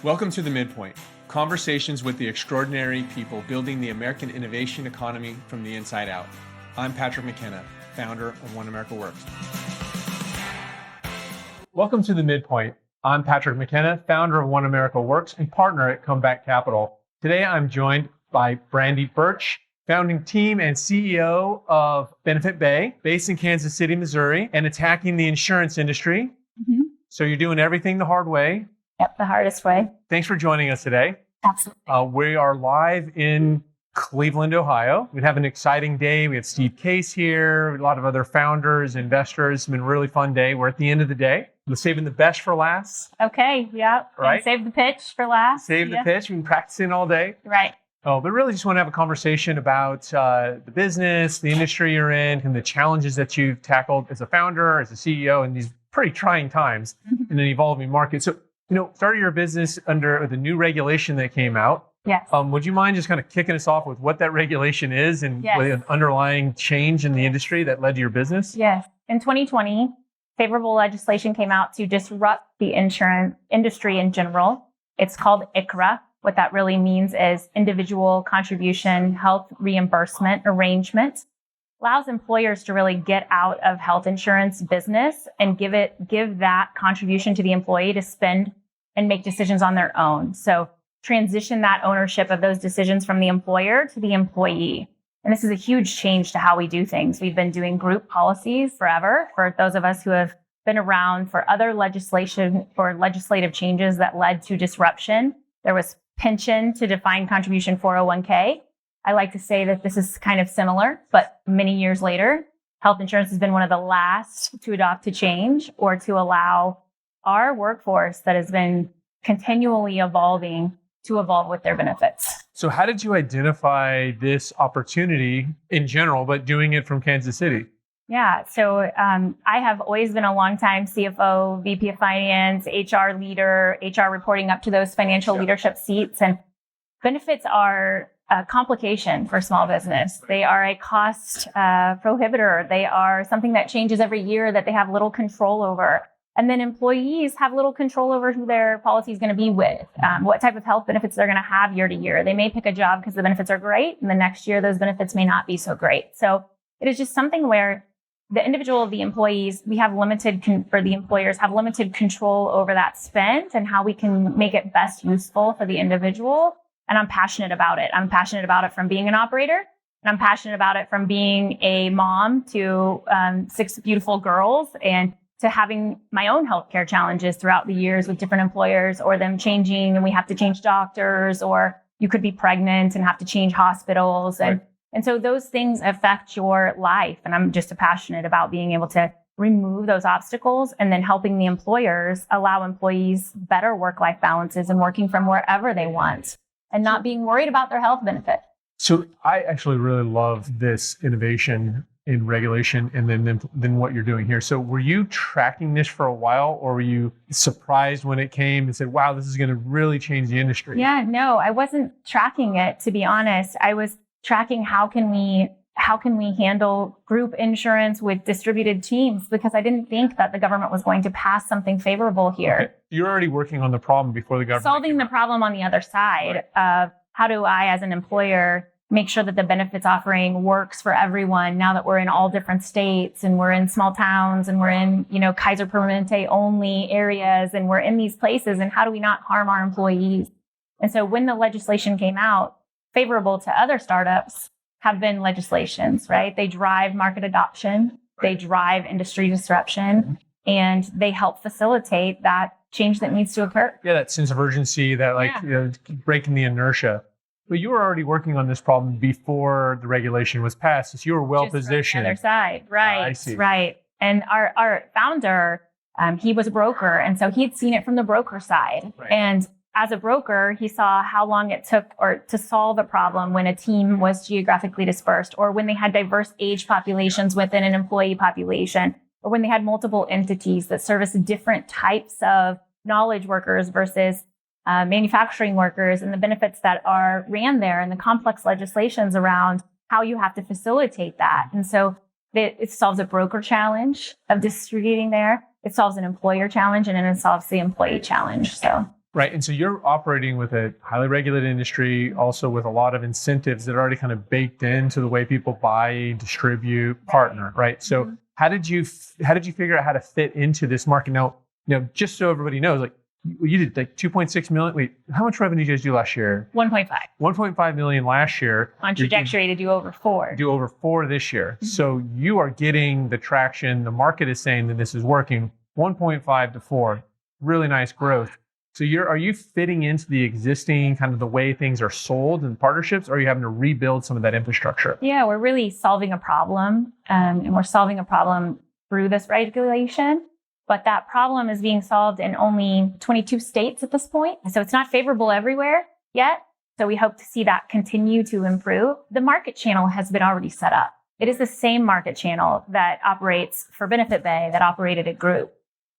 Welcome to The Midpoint, conversations with the extraordinary people building the American innovation economy from the inside out. I'm Patrick McKenna, founder of One America Works. Welcome to The Midpoint. I'm Patrick McKenna, founder of One America Works and partner at Comeback Capital. Today, I'm joined by Brandy Burch, founding team and CEO of Benefitbay, based in Kansas City, Missouri, and attacking the insurance industry. Mm-hmm. So you're doing everything the hard way. Yep, the hardest way. Thanks for joining us today. Absolutely. We are live in Cleveland, Ohio. We have an exciting day. We have Steve Case here, a lot of other founders, investors. It's been a really fun day. We're at the end of the day. We're saving the best for last. Okay, yeah. Right? And save the pitch for last. Save the pitch. We've been practicing all day. Right. But really just want to have a conversation about the business, the industry you're in, and the challenges that you've tackled as a founder, as a CEO in these pretty trying times in an evolving market. So, started your business under the new regulation that came out. Yes. Would you mind just kind of kicking us off with what that regulation is and Yes. an underlying change in the industry that led to your business? Yes. In 2020, favorable legislation came out to disrupt the insurance industry in general. It's called ICHRA. What that really means is individual contribution health reimbursement arrangement. Allows employers to really get out of health insurance business and give that contribution to the employee to spend and make decisions on their own. So transition that ownership of those decisions from the employer to the employee. And this is a huge change to how we do things. We've been doing group policies forever. For those of us who have been around for other legislation or legislative changes that led to disruption, there was pension to define contribution 401k. I like to say that this is kind of similar, but many years later, health insurance has been one of the last to adopt to change or to allow our workforce that has been continually evolving to evolve with their benefits. So how did you identify this opportunity in general, but doing it from Kansas City? Yeah, so I have always been a longtime CFO, VP of Finance, HR leader, HR reporting up to those financial leadership seats. And benefits are a complication for small business. They are a cost prohibitor. They are something that changes every year that they have little control over. And then employees have little control over who their policy is going to be with, what type of health benefits they're going to have year to year. They may pick a job because the benefits are great, and the next year those benefits may not be so great. So it is just something where the individual, the employees, the employers have limited control over that spend and how we can make it best useful for the individual. And I'm passionate about it. I'm passionate about it from being an operator, and I'm passionate about it from being a mom to 6 beautiful girls and to having my own healthcare challenges throughout the years with different employers or them changing and we have to change doctors, or you could be pregnant and have to change hospitals. And so those things affect your life. And I'm just passionate about being able to remove those obstacles and then helping the employers allow employees better work-life balances and working from wherever they want and not being worried about their health benefit. So I actually really love this innovation in regulation and then what you're doing here. So were you tracking this for a while, or were you surprised when it came and said, wow, this is going to really change the industry? Yeah, no, I wasn't tracking it, to be honest. I was tracking how can we handle group insurance with distributed teams, because I didn't think that the government was going to pass something favorable here. Okay. You're already working on the problem before the government. Solving the problem on the other side of how do I, as an employer, make sure that the benefits offering works for everyone now that we're in all different states and we're in small towns and we're in, Kaiser Permanente only areas and we're in these places, and how do we not harm our employees? And so when the legislation came out, favorable to other startups have been legislations, right? They drive market adoption, they drive industry disruption, and they help facilitate that change that needs to occur. Yeah, that sense of urgency, that breaking the inertia. But you were already working on this problem before the regulation was passed, so you were well positioned. The other side, right? I see. Right. And our founder, he was a broker, and so he'd seen it from the broker side. Right. And as a broker, he saw how long it took to solve a problem when a team was geographically dispersed, or when they had diverse age populations within an employee population, or when they had multiple entities that service different types of knowledge workers versus manufacturing workers, and the benefits that are ran there, and the complex legislations around how you have to facilitate that. And so it solves a broker challenge of distributing there. It solves an employer challenge, and then it solves the employee challenge. So Right. And so you're operating with a highly regulated industry, also with a lot of incentives that are already kind of baked into the way people buy, distribute, partner, right? So Mhm. how did you figure out how to fit into this market? Now, just so everybody knows, like you did like 2.6 million. Wait, how much revenue did you guys do last year? 1.5 1.5 million last year. on trajectory to do over 4. Do over 4 this year. Mhm. So you are getting the traction. The market is saying that this is working. 1.5 to 4, really nice growth. So are you fitting into the existing kind of the way things are sold in partnerships, or are you having to rebuild some of that infrastructure? Yeah, we're really solving a problem, and we're solving a problem through this regulation. But that problem is being solved in only 22 states at this point. So it's not favorable everywhere yet. So we hope to see that continue to improve. The market channel has been already set up. It is the same market channel that operates for Benefitbay, that operated at Group.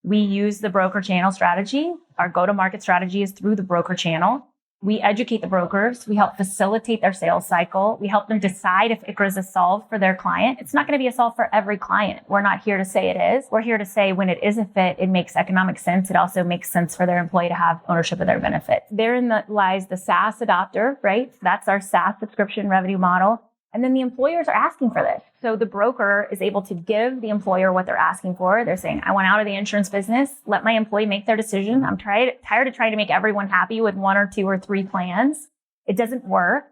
We use the broker channel strategy. Our go-to-market strategy is through the broker channel. We educate the brokers. We help facilitate their sales cycle. We help them decide if ICRA is a solve for their client. It's not going to be a solve for every client. We're not here to say it is. We're here to say when it is a fit, it makes economic sense. It also makes sense for their employee to have ownership of their benefits. Therein lies the SaaS adopter, right? That's our SaaS subscription revenue model. And then the employers are asking for this. So the broker is able to give the employer what they're asking for. They're saying, I want out of the insurance business. Let my employee make their decision. I'm tired of trying to make everyone happy with 1 or 2 or 3 plans. It doesn't work.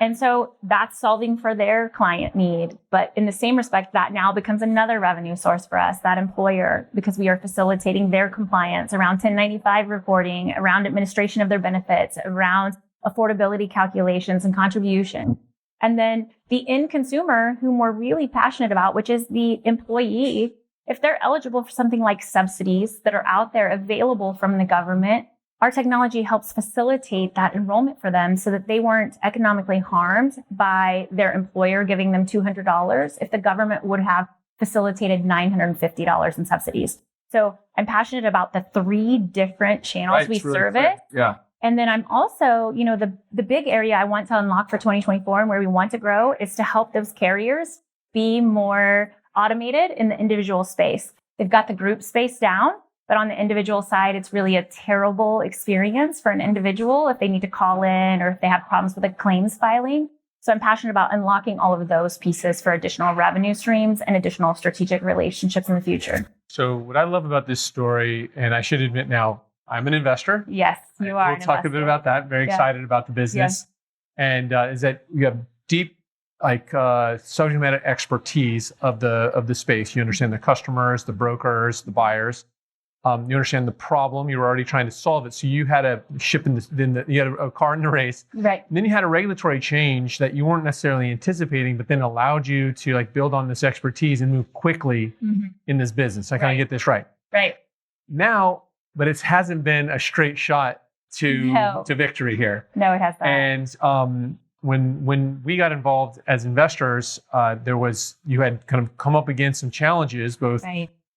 And so that's solving for their client need. But in the same respect, that now becomes another revenue source for us, that employer, because we are facilitating their compliance around 1095 reporting, around administration of their benefits, around affordability calculations and contribution. And then the end consumer, whom we're really passionate about, which is the employee, if they're eligible for something like subsidies that are out there available from the government, our technology helps facilitate that enrollment for them so that they weren't economically harmed by their employer giving them $200 if the government would have facilitated $950 in subsidies. So I'm passionate about the 3 different channels we service. Yeah. And then I'm also, the big area I want to unlock for 2024 and where we want to grow is to help those carriers be more automated in the individual space. They've got the group space down, but on the individual side, it's really a terrible experience for an individual if they need to call in or if they have problems with a claims filing. So I'm passionate about unlocking all of those pieces for additional revenue streams and additional strategic relationships in the future. So what I love about this story, and I should admit now, I'm an investor. Yes, you are. We'll talk a bit about that. Very excited about the business. And is that you have deep subject matter expertise of the space. You understand the customers, the brokers, the buyers. You understand the problem. You're already trying to solve it. So you had a ship you had a car in the race. Right. And then you had a regulatory change that you weren't necessarily anticipating, but then allowed you to build on this expertise and move quickly in this business. I kind of get this right. Right. Now, but it hasn't been a straight shot to victory here. No, it has not. And when we got involved as investors, you had kind of come up against some challenges, both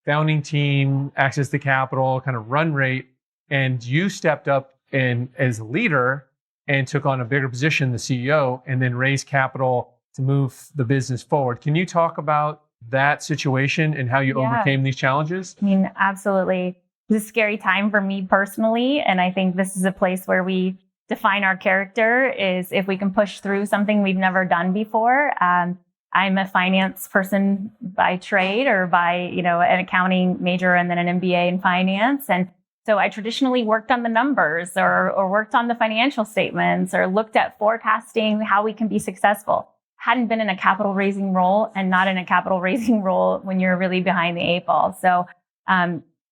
founding team, access to capital, kind of run rate, and you stepped up as a leader and took on a bigger position, the CEO, and then raised capital to move the business forward. Can you talk about that situation and how you overcame these challenges? I mean, absolutely. It's a scary time for me personally. And I think this is a place where we define our character is if we can push through something we've never done before. I'm a finance person by trade or by, an accounting major and then an MBA in finance. And so I traditionally worked on the numbers or worked on the financial statements or looked at forecasting how we can be successful. Hadn't been in a capital raising role and not in a capital raising role when you're really behind the 8 ball. So,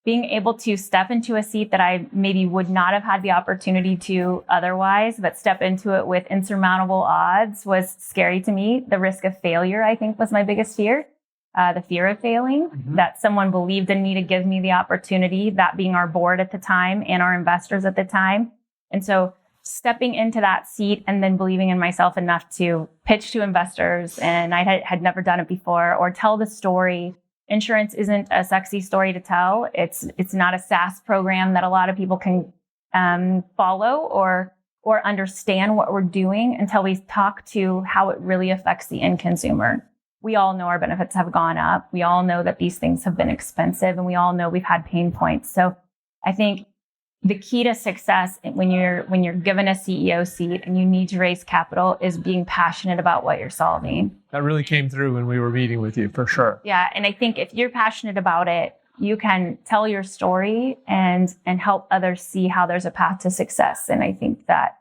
being able to step into a seat that I maybe would not have had the opportunity to otherwise, but step into it with insurmountable odds was scary to me. The risk of failure, I think, was my biggest fear. The fear of failing, that someone believed in me to give me the opportunity, that being our board at the time and our investors at the time. And so stepping into that seat and then believing in myself enough to pitch to investors, and I had never done it before, or tell the story. Insurance isn't a sexy story to tell. It's not a SaaS program that a lot of people can follow or understand what we're doing until we talk to how it really affects the end consumer. We all know our benefits have gone up. We all know that these things have been expensive, and we all know we've had pain points. So I think the key to success when you're given a CEO seat and you need to raise capital is being passionate about what you're solving. That really came through when we were meeting with you, for sure. Yeah, and I think if you're passionate about it, you can tell your story and help others see how there's a path to success. And I think that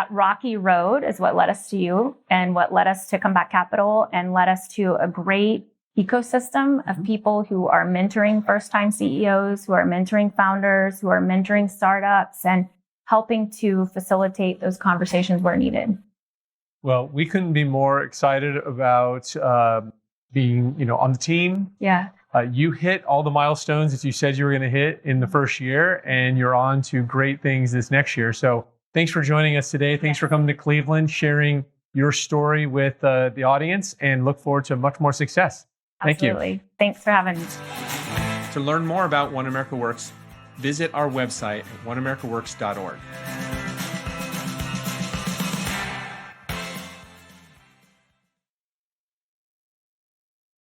rocky road is what led us to you and what led us to Comeback Capital and led us to a great ecosystem of people who are mentoring first-time CEOs, who are mentoring founders, who are mentoring startups, and helping to facilitate those conversations where needed. Well, we couldn't be more excited about being, on the team. Yeah. You hit all the milestones that you said you were going to hit in the first year, and you're on to great things this next year. So thanks for joining us today. Thanks for coming to Cleveland, sharing your story with the audience, and look forward to much more success. Thank Absolutely. you. Thanks for having me. To learn more about One America Works, visit our website at oneamericaworks.org.